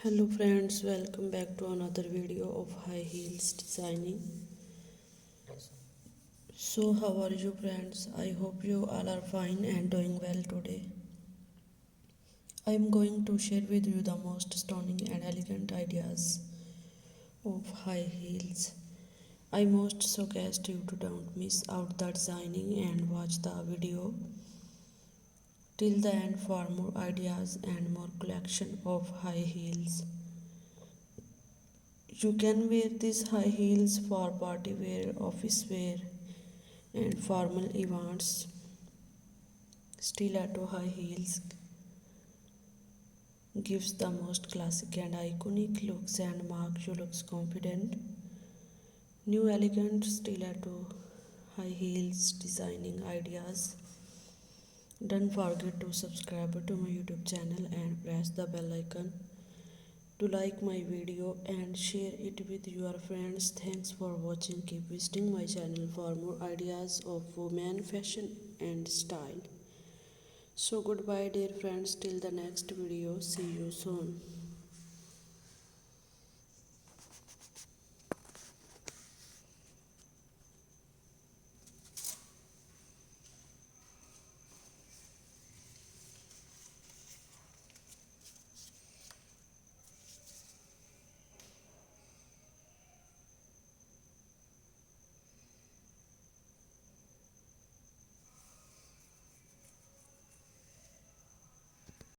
Hello friends, welcome back to another video of high heels designing. So how are you friends? I hope you all are fine and doing well today. I am going to share with you the most stunning and elegant ideas of high heels. I most suggest you to don't miss out the designing and watch the video till the end for more ideas and more collection of high heels. You can wear these high heels for party wear, office wear, and formal events. Stiletto high heels gives the most classic and iconic looks and makes you look confident. New elegant stiletto high heels designing ideas. Don't forget to subscribe to my YouTube channel and press the bell icon to like my video and share it with your friends. Thanks for watching. Keep visiting my channel for more ideas of women fashion and style. So goodbye dear friends till the next video. See you soon.